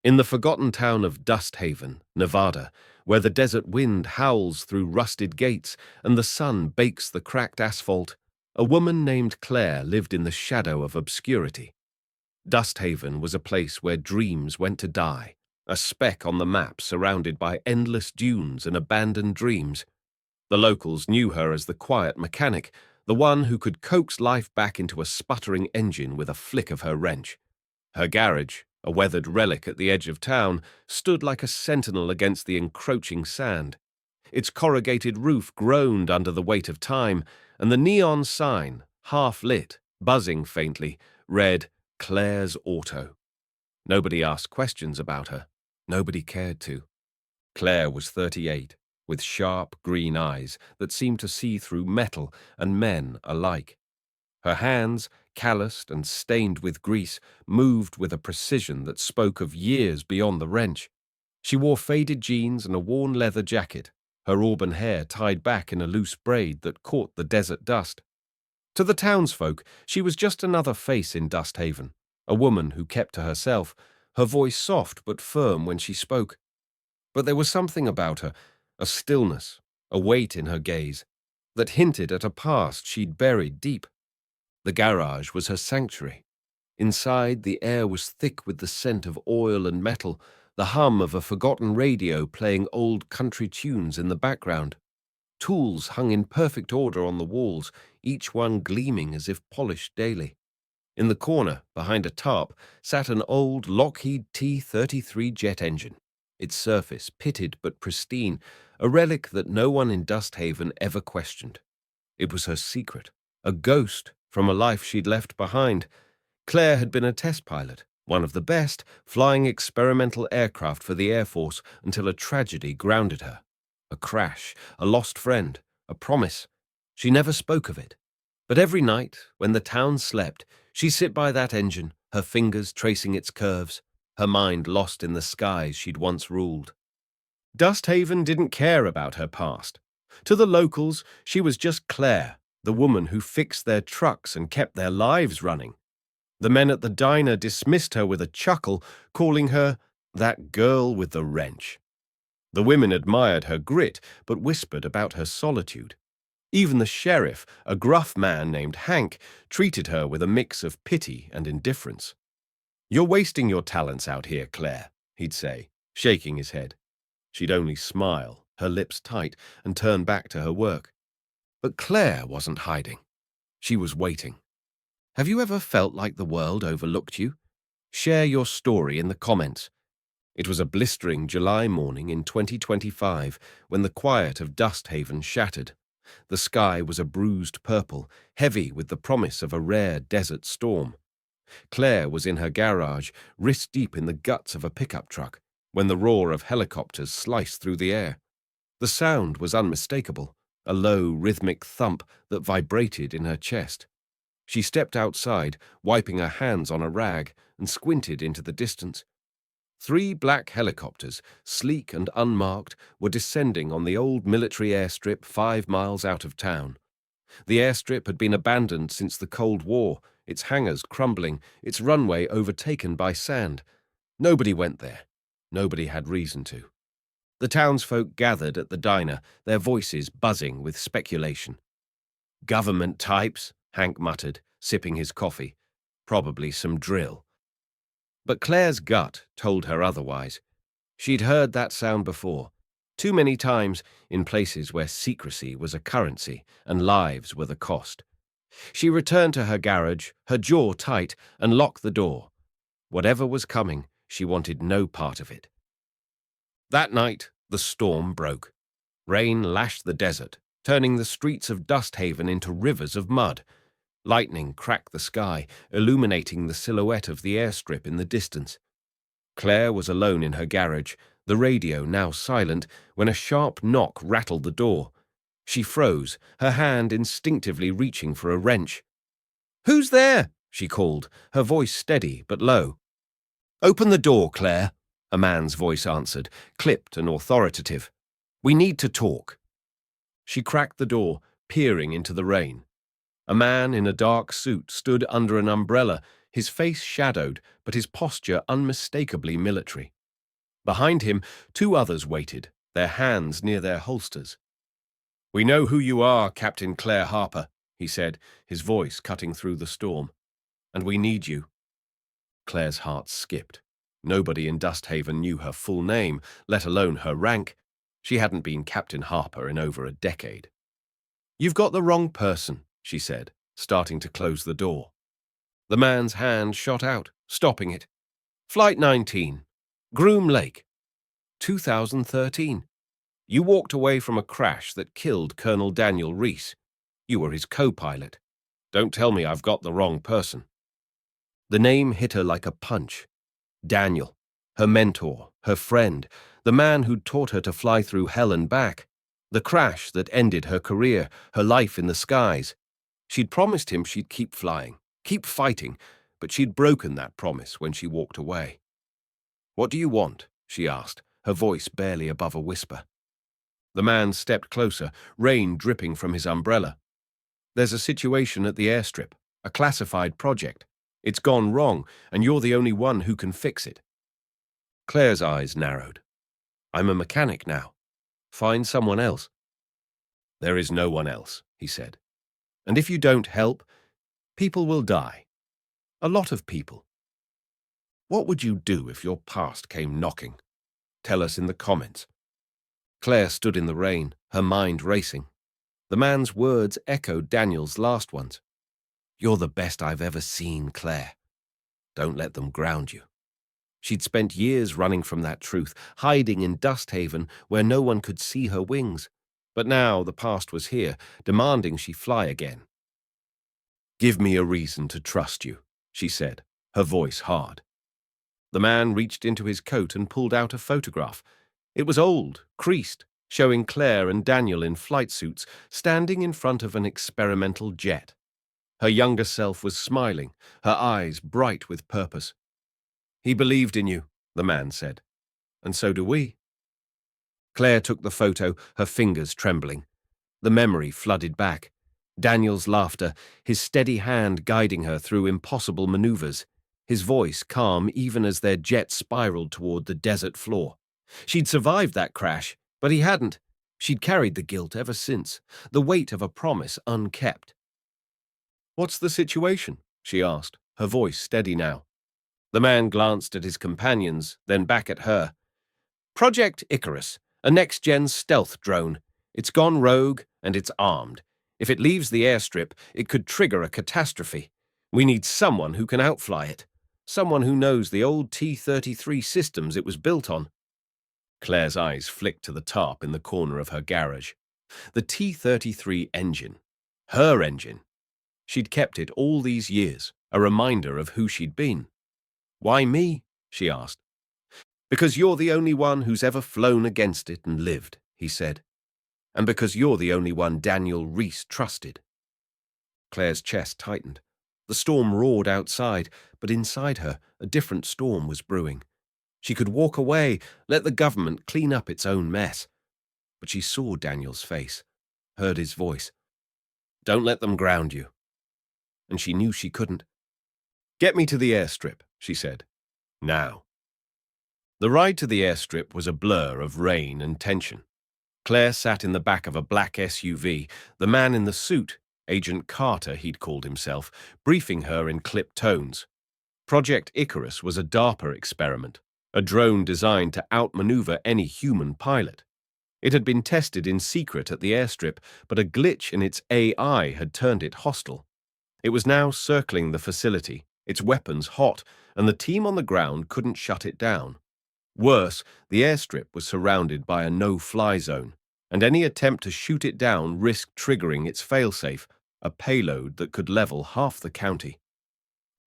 In the forgotten town of Dust Haven, Nevada, where the desert wind howls through rusted gates and the sun bakes the cracked asphalt, a woman named Claire lived in the shadow of obscurity. Dust Haven was a place where dreams went to die, a speck on the map surrounded by endless dunes and abandoned dreams. The locals knew her as the quiet mechanic, the one who could coax life back into a sputtering engine with a flick of her wrench. Her garage, a weathered relic at the edge of town, stood like a sentinel against the encroaching sand. Its corrugated roof groaned under the weight of time, and the neon sign, half lit, buzzing faintly, read, Claire's Auto. Nobody asked questions about her. Nobody cared to. Claire was 38, with sharp green eyes that seemed to see through metal and men alike. Her hands, calloused and stained with grease, moved with a precision that spoke of years beyond the wrench. She wore faded jeans and a worn leather jacket, her auburn hair tied back in a loose braid that caught the desert dust. To the townsfolk, she was just another face in Dust Haven, a woman who kept to herself, her voice soft but firm when she spoke. But there was something about her, a stillness, a weight in her gaze, that hinted at a past she'd buried deep. The garage was her sanctuary. Inside, the air was thick with the scent of oil and metal, the hum of a forgotten radio playing old country tunes in the background. Tools hung in perfect order on the walls, each one gleaming as if polished daily. In the corner, behind a tarp, sat an old Lockheed T-33 jet engine, its surface pitted but pristine, a relic that no one in Dust Haven ever questioned. It was her secret, a ghost from a life she'd left behind. Claire had been a test pilot, one of the best, flying experimental aircraft for the Air Force until a tragedy grounded her. A crash, a lost friend, a promise. She never spoke of it. But every night, when the town slept, she'd sit by that engine, her fingers tracing its curves, her mind lost in the skies she'd once ruled. Dust Haven didn't care about her past. To the locals, she was just Claire, the woman who fixed their trucks and kept their lives running. The men at the diner dismissed her with a chuckle, calling her that girl with the wrench. The women admired her grit, but whispered about her solitude. Even the sheriff, a gruff man named Hank, treated her with a mix of pity and indifference. "You're wasting your talents out here, Claire," he'd say, shaking his head. She'd only smile, her lips tight, and turn back to her work. But Claire wasn't hiding. She was waiting. Have you ever felt like the world overlooked you? Share your story in the comments. It was a blistering July morning in 2025 when the quiet of Dust Haven shattered. The sky was a bruised purple, heavy with the promise of a rare desert storm. Claire was in her garage, wrist-deep in the guts of a pickup truck, when the roar of helicopters sliced through the air. The sound was unmistakable, a low, rhythmic thump that vibrated in her chest. She stepped outside, wiping her hands on a rag, and squinted into the distance. 3 black helicopters, sleek and unmarked, were descending on the old military airstrip 5 miles out of town. The airstrip had been abandoned since the Cold War, its hangars crumbling, its runway overtaken by sand. Nobody went there. Nobody had reason to. The townsfolk gathered at the diner, their voices buzzing with speculation. "Government types," Hank muttered, sipping his coffee. "Probably some drill." But Claire's gut told her otherwise. She'd heard that sound before, too many times in places where secrecy was a currency and lives were the cost. She returned to her garage, her jaw tight, and locked the door. Whatever was coming, she wanted no part of it. That night, the storm broke. Rain lashed the desert, turning the streets of Dust Haven into rivers of mud. Lightning cracked the sky, illuminating the silhouette of the airstrip in the distance. Claire was alone in her garage, the radio now silent, when a sharp knock rattled the door. She froze, her hand instinctively reaching for a wrench. "Who's there?" she called, her voice steady but low. "Open the door, Claire," a man's voice answered, clipped and authoritative. "We need to talk." She cracked the door, peering into the rain. A man in a dark suit stood under an umbrella, his face shadowed, but his posture unmistakably military. Behind him, two others waited, their hands near their holsters. "We know who you are, Captain Claire Harper," he said, his voice cutting through the storm. "And we need you." Claire's heart skipped. Nobody in Dusthaven knew her full name, let alone her rank. She hadn't been Captain Harper in over a decade. "You've got the wrong person," she said, starting to close the door. The man's hand shot out, stopping it. "Flight 19, Groom Lake, 2013. You walked away from a crash that killed Colonel Daniel Reese. You were his co-pilot. Don't tell me I've got the wrong person." The name hit her like a punch. Daniel, her mentor, her friend, the man who'd taught her to fly through hell and back. The crash that ended her career, her life in the skies. She'd promised him she'd keep flying, keep fighting, but she'd broken that promise when she walked away. "What do you want?" she asked, her voice barely above a whisper. The man stepped closer, rain dripping from his umbrella. "There's a situation at the airstrip, a classified project. It's gone wrong, and you're the only one who can fix it." Claire's eyes narrowed. "I'm a mechanic now. Find someone else." "There is no one else," he said. "And if you don't help, people will die. A lot of people. What would you do if your past came knocking? Tell us in the comments." Claire stood in the rain, her mind racing. The man's words echoed Daniel's last ones. "You're the best I've ever seen, Claire. Don't let them ground you." She'd spent years running from that truth, hiding in Dusthaven where no one could see her wings. But now the past was here, demanding she fly again. "Give me a reason to trust you," she said, her voice hard. The man reached into his coat and pulled out a photograph. It was old, creased, showing Claire and Daniel in flight suits, standing in front of an experimental jet. Her younger self was smiling, her eyes bright with purpose. "He believed in you," the man said. "And so do we." Claire took the photo, her fingers trembling. The memory flooded back. Daniel's laughter, his steady hand guiding her through impossible maneuvers, his voice calm even as their jet spiraled toward the desert floor. She'd survived that crash, but he hadn't. She'd carried the guilt ever since, the weight of a promise unkept. "What's the situation?" she asked, her voice steady now. The man glanced at his companions, then back at her. "Project Icarus, a next-gen stealth drone. It's gone rogue, and it's armed. If it leaves the airstrip, it could trigger a catastrophe. We need someone who can outfly it. Someone who knows the old T-33 systems it was built on." Claire's eyes flicked to the tarp in the corner of her garage. The T-33 engine. Her engine. She'd kept it all these years, a reminder of who she'd been. "Why me?" she asked. "Because you're the only one who's ever flown against it and lived," he said. "And because you're the only one Daniel Reese trusted." Claire's chest tightened. The storm roared outside, but inside her, a different storm was brewing. She could walk away, let the government clean up its own mess. But she saw Daniel's face, heard his voice. "Don't let them ground you." And she knew she couldn't. "Get me to the airstrip," she said. "Now." The ride to the airstrip was a blur of rain and tension. Claire sat in the back of a black SUV, the man in the suit, Agent Carter he'd called himself, briefing her in clipped tones. Project Icarus was a DARPA experiment, a drone designed to outmaneuver any human pilot. It had been tested in secret at the airstrip, but a glitch in its AI had turned it hostile. It was now circling the facility, its weapons hot, and the team on the ground couldn't shut it down. Worse, the airstrip was surrounded by a no-fly zone, and any attempt to shoot it down risked triggering its failsafe, a payload that could level half the county.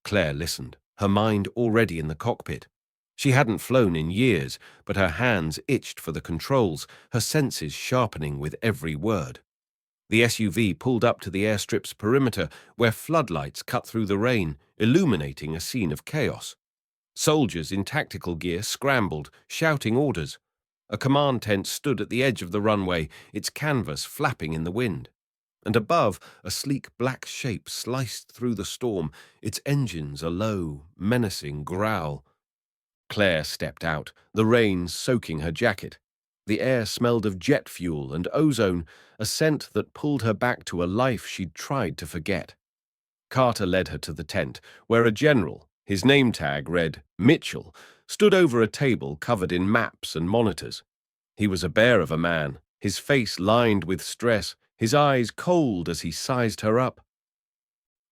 Claire listened, her mind already in the cockpit. She hadn't flown in years, but her hands itched for the controls, her senses sharpening with every word. The SUV pulled up to the airstrip's perimeter, where floodlights cut through the rain, illuminating a scene of chaos. Soldiers in tactical gear scrambled, shouting orders. A command tent stood at the edge of the runway, its canvas flapping in the wind. and above, a sleek black shape sliced through the storm, its engines a low, menacing growl. Claire stepped out, the rain soaking her jacket. The air smelled of jet fuel and ozone, a scent that pulled her back to a life she'd tried to forget. Carter led her to the tent, where a general, his name tag read Mitchell, stood over a table covered in maps and monitors. He was a bear of a man, his face lined with stress, his eyes cold as he sized her up.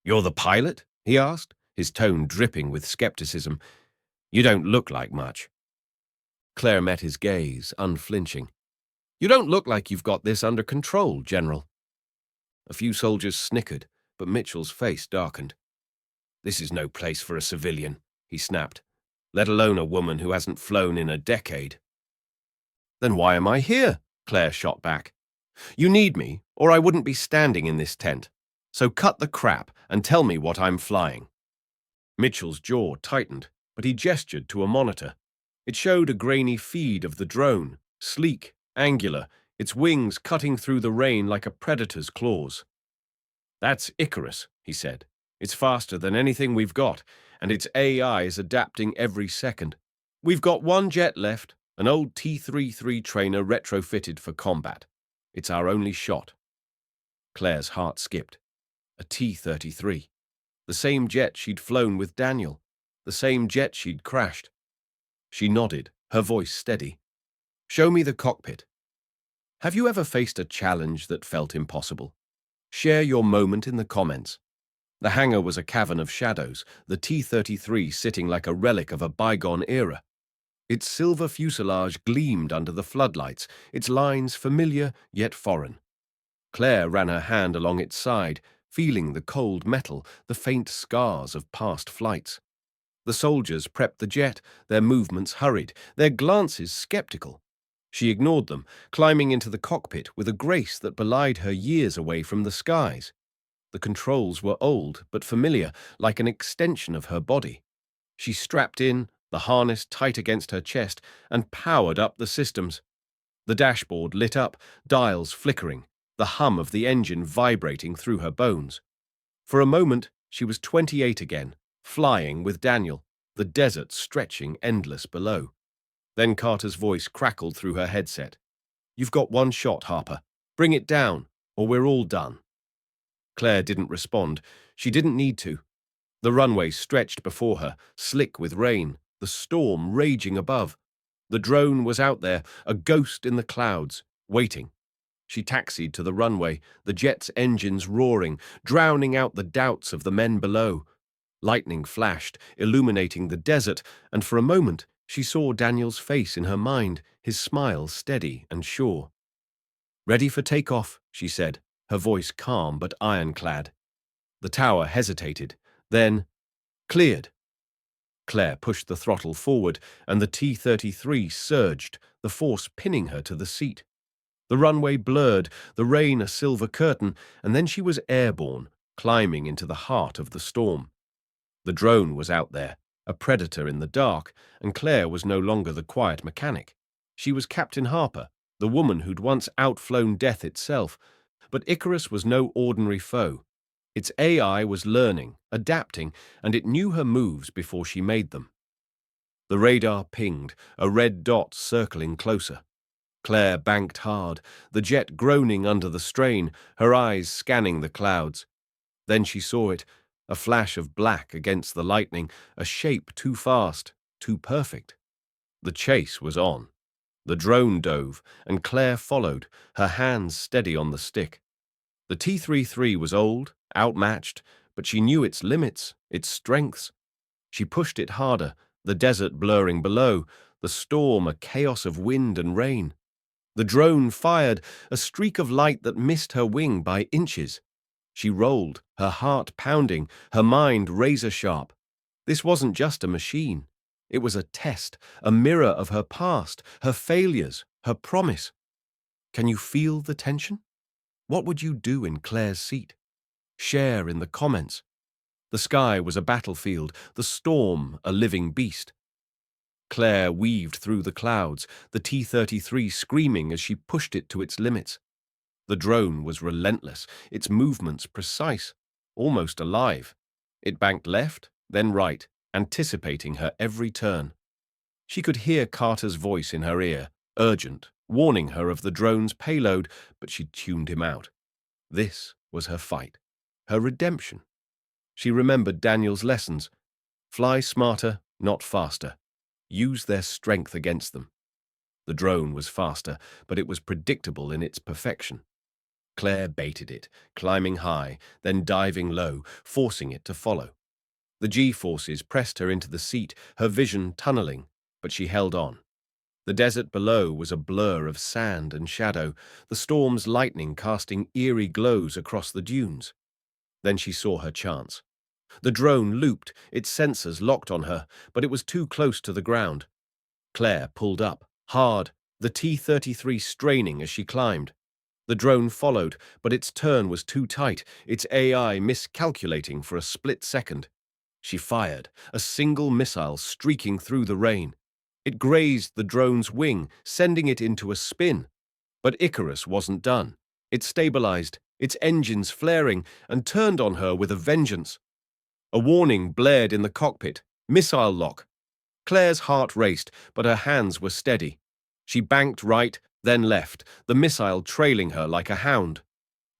"You're the pilot?" he asked, his tone dripping with skepticism. "You don't look like much." Claire met his gaze, unflinching. "You don't look like you've got this under control, General." A few soldiers snickered, but Mitchell's face darkened. "This is no place for a civilian," he snapped, "let alone a woman who hasn't flown in a decade." "Then why am I here?" Claire shot back. "You need me, or I wouldn't be standing in this tent. So cut the crap and tell me what I'm flying." Mitchell's jaw tightened, but he gestured to a monitor. It showed a grainy feed of the drone, sleek, angular, its wings cutting through the rain like a predator's claws. "That's Icarus," he said. "It's faster than anything we've got, and its AI is adapting every second. We've got one jet left, an old T-33 trainer retrofitted for combat. It's our only shot." Claire's heart skipped. A T-33. The same jet she'd flown with Daniel. The same jet she'd crashed. She nodded, her voice steady. "Show me the cockpit." Have you ever faced a challenge that felt impossible? Share your moment in the comments. The hangar was a cavern of shadows, the T-33 sitting like a relic of a bygone era. Its silver fuselage gleamed under the floodlights, its lines familiar yet foreign. Claire ran her hand along its side, feeling the cold metal, the faint scars of past flights. The soldiers prepped the jet, their movements hurried, their glances skeptical. She ignored them, climbing into the cockpit with a grace that belied her years away from the skies. The controls were old but familiar, like an extension of her body. She strapped in, the harness tight against her chest, and powered up the systems. The dashboard lit up, dials flickering, the hum of the engine vibrating through her bones. For a moment, she was 28 again, flying with Daniel, the desert stretching endless below. Then Carter's voice crackled through her headset. "You've got one shot, Harper. Bring it down, or we're all done." Claire didn't respond. She didn't need to. The runway stretched before her, slick with rain, the storm raging above. The drone was out there, a ghost in the clouds, waiting. She taxied to the runway, the jet's engines roaring, drowning out the doubts of the men below. Lightning flashed, illuminating the desert, and for a moment she saw Daniel's face in her mind, his smile steady and sure. "Ready for takeoff," she said, her voice calm but ironclad. The tower hesitated, then, "Cleared." Claire pushed the throttle forward, and the T-33 surged, the force pinning her to the seat. The runway blurred, the rain a silver curtain, and then she was airborne, climbing into the heart of the storm. The drone was out there, a predator in the dark, and Claire was no longer the quiet mechanic. She was Captain Harper, the woman who'd once outflown death itself. But Icarus was no ordinary foe. Its AI was learning, adapting, and it knew her moves before she made them. The radar pinged, a red dot circling closer. Claire banked hard, the jet groaning under the strain, her eyes scanning the clouds. Then she saw it, a flash of black against the lightning, a shape too fast, too perfect. The chase was on. The drone dove, and Claire followed, her hands steady on the stick. The T-33 was old, outmatched, but she knew its limits, its strengths. She pushed it harder, the desert blurring below, the storm a chaos of wind and rain. The drone fired, a streak of light that missed her wing by inches. She rolled, her heart pounding, her mind razor-sharp. This wasn't just a machine. It was a test, a mirror of her past, her failures, her promise. Can you feel the tension? What would you do in Claire's seat? Share in the comments. The sky was a battlefield, the storm a living beast. Claire weaved through the clouds, the T-33 screaming as she pushed it to its limits. The drone was relentless, its movements precise, almost alive. It banked left, then right, anticipating her every turn. She could hear Carter's voice in her ear, urgent, warning her of the drone's payload, but she tuned him out. This was her fight, her redemption. She remembered Daniel's lessons. Fly smarter, not faster. Use their strength against them. The drone was faster, but it was predictable in its perfection. Claire baited it, climbing high, then diving low, forcing it to follow. The G-forces pressed her into the seat, her vision tunneling, but she held on. The desert below was a blur of sand and shadow, the storm's lightning casting eerie glows across the dunes. Then she saw her chance. The drone looped, its sensors locked on her, but it was too close to the ground. Claire pulled up, hard, the T-33 straining as she climbed. The drone followed, but its turn was too tight, its AI miscalculating for a split second. She fired, a single missile streaking through the rain. It grazed the drone's wing, sending it into a spin. But Icarus wasn't done. It stabilized, its engines flaring, and turned on her with a vengeance. A warning blared in the cockpit. Missile lock. Claire's heart raced, but her hands were steady. She banked right, then left, the missile trailing her like a hound.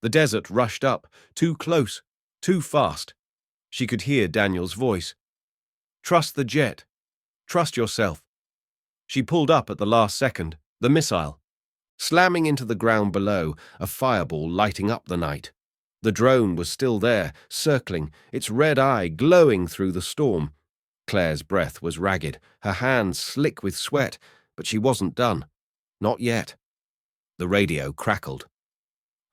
The desert rushed up, too close, too fast. She could hear Daniel's voice. Trust the jet. Trust yourself. She pulled up at the last second, the missile. Slamming into the ground below, a fireball lighting up the night. The drone was still there, circling, its red eye glowing through the storm. Claire's breath was ragged, her hands slick with sweat, but she wasn't done. Not yet. The radio crackled.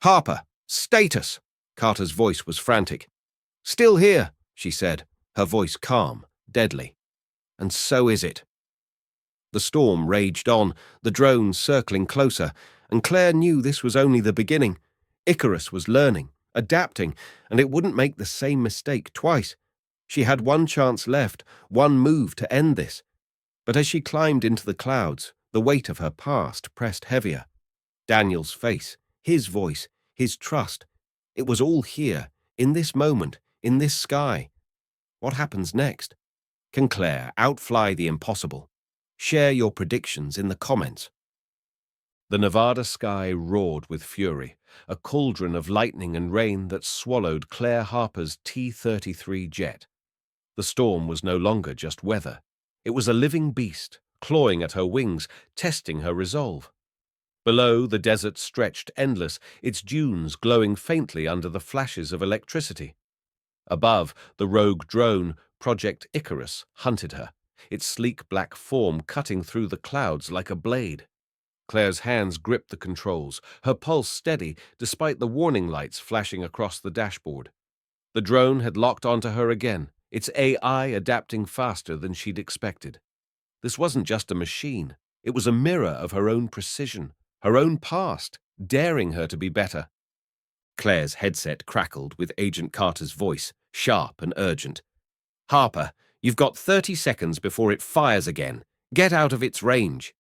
Harper, status! Carter's voice was frantic. Still here, she said, her voice calm, deadly. And so is it. The storm raged on, the drone circling closer, and Claire knew this was only the beginning. Icarus was learning, adapting, and it wouldn't make the same mistake twice. She had one chance left, one move to end this. But as she climbed into the clouds, the weight of her past pressed heavier. Daniel's face, his voice, his trust. It was all here, in this moment, in this sky. What happens next? Can Claire outfly the impossible? Share your predictions in the comments. The Nevada sky roared with fury, a cauldron of lightning and rain that swallowed Claire Harper's T-33 jet. The storm was no longer just weather. It was a living beast, clawing at her wings, testing her resolve. Below, the desert stretched endless, its dunes glowing faintly under the flashes of electricity. Above, the rogue drone, Project Icarus, hunted her, its sleek black form cutting through the clouds like a blade. Claire's hands gripped the controls, her pulse steady despite the warning lights flashing across the dashboard. The drone had locked onto her again, its AI adapting faster than she'd expected. This wasn't just a machine, it was a mirror of her own precision, her own past, daring her to be better. Claire's headset crackled with Agent Carter's voice, sharp and urgent. Harper, you've got 30 seconds before it fires again. Get out of its range.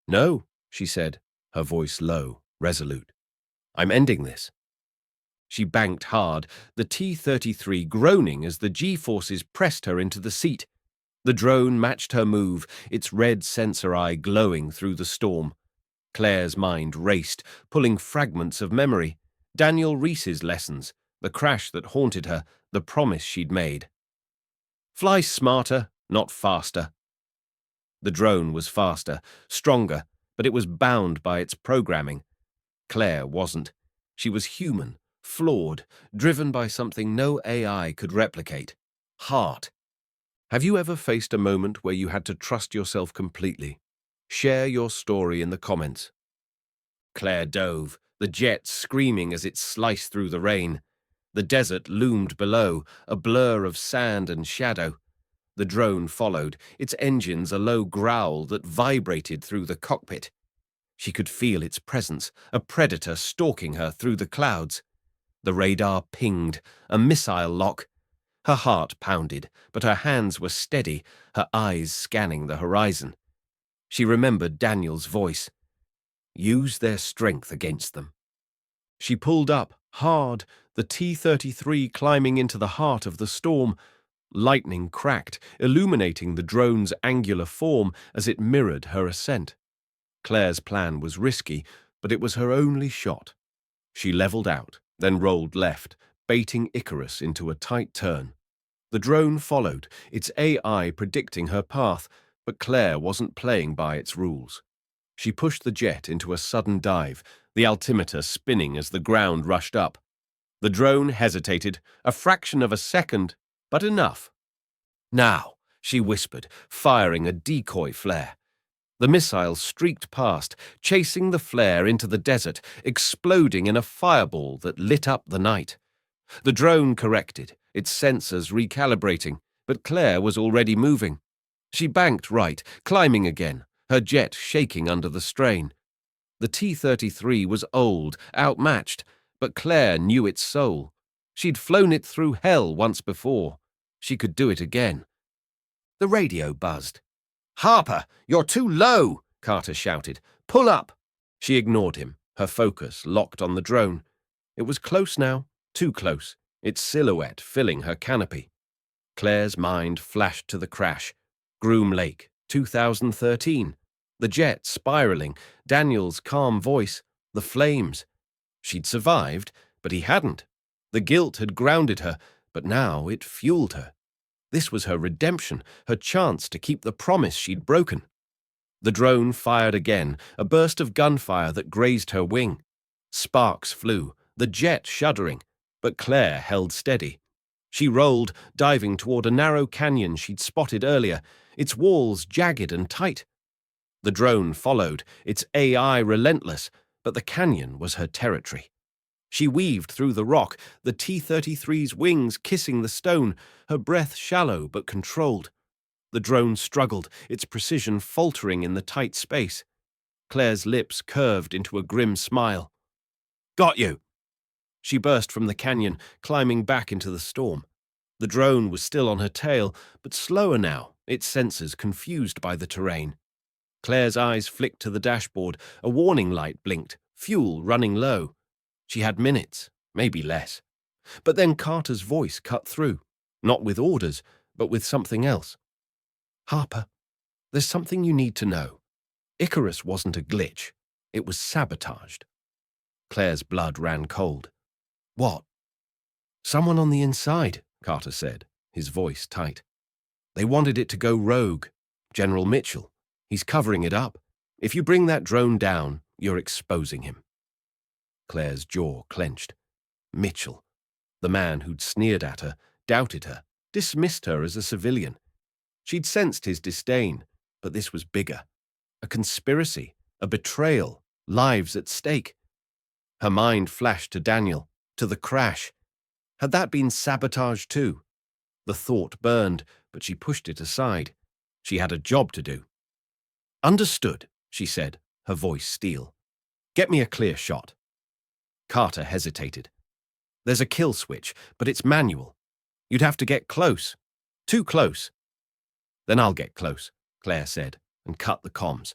No, she said, her voice low, resolute. I'm ending this. She banked hard, the T-33 groaning as the G-forces pressed her into the seat. The drone matched her move, its red sensor eye glowing through the storm. Claire's mind raced, pulling fragments of memory. Daniel Reese's lessons, the crash that haunted her, the promise she'd made. Fly smarter, not faster. The drone was faster, stronger, but it was bound by its programming. Claire wasn't. She was human, flawed, driven by something no AI could replicate. Heart. Have you ever faced a moment where you had to trust yourself completely? Share your story in the comments. Claire dove, the jet screaming as it sliced through the rain. The desert loomed below, a blur of sand and shadow. The drone followed, its engines a low growl that vibrated through the cockpit. She could feel its presence, a predator stalking her through the clouds. The radar pinged, a missile lock. Her heart pounded, but her hands were steady, her eyes scanning the horizon. She remembered Daniel's voice. Use their strength against them. She pulled up, hard, the T-33 climbing into the heart of the storm. Lightning cracked, illuminating the drone's angular form as it mirrored her ascent. Claire's plan was risky, but it was her only shot. She leveled out, then rolled left, baiting Icarus into a tight turn. The drone followed, its AI predicting her path, but Claire wasn't playing by its rules. She pushed the jet into a sudden dive, the altimeter spinning as the ground rushed up. The drone hesitated, a fraction of a second, but enough. "Now," she whispered, firing a decoy flare. The missile streaked past, chasing the flare into the desert, exploding in a fireball that lit up the night. The drone corrected, its sensors recalibrating, but Claire was already moving. She banked right, climbing again, her jet shaking under the strain. The T-33 was old, outmatched, but Claire knew its soul. She'd flown it through hell once before. She could do it again. The radio buzzed. "Harper, you're too low," Carter shouted. "Pull up." She ignored him, her focus locked on the drone. It was close now, too close, its silhouette filling her canopy. Claire's mind flashed to the crash. Groom Lake, 2013. The jet spiraling, Daniel's calm voice, the flames. She'd survived, but he hadn't. The guilt had grounded her, but now it fueled her. This was her redemption, her chance to keep the promise she'd broken. The drone fired again, a burst of gunfire that grazed her wing. Sparks flew, the jet shuddering, but Claire held steady. She rolled, diving toward a narrow canyon she'd spotted earlier, its walls jagged and tight. The drone followed, its AI relentless, but the canyon was her territory. She weaved through the rock, the T-33's wings kissing the stone, her breath shallow but controlled. The drone struggled, its precision faltering in the tight space. Claire's lips curved into a grim smile. "Got you!" She burst from the canyon, climbing back into the storm. The drone was still on her tail, but slower now, its sensors confused by the terrain. Claire's eyes flicked to the dashboard, a warning light blinked, fuel running low. She had minutes, maybe less. But then Carter's voice cut through, not with orders, but with something else. "Harper, there's something you need to know. Icarus wasn't a glitch. It was sabotaged." Claire's blood ran cold. "What?" "Someone on the inside," Carter said, his voice tight. "They wanted it to go rogue. General Mitchell. He's covering it up. If you bring that drone down, you're exposing him." Claire's jaw clenched. Mitchell, the man who'd sneered at her, doubted her, dismissed her as a civilian. She'd sensed his disdain, but this was bigger. A conspiracy, a betrayal, lives at stake. Her mind flashed to Daniel, to the crash. Had that been sabotage too? The thought burned, but she pushed it aside. She had a job to do. "Understood," she said, her voice steel. "Get me a clear shot." Carter hesitated. "There's a kill switch, but it's manual. You'd have to get close. Too close." "Then I'll get close," Claire said, and cut the comms.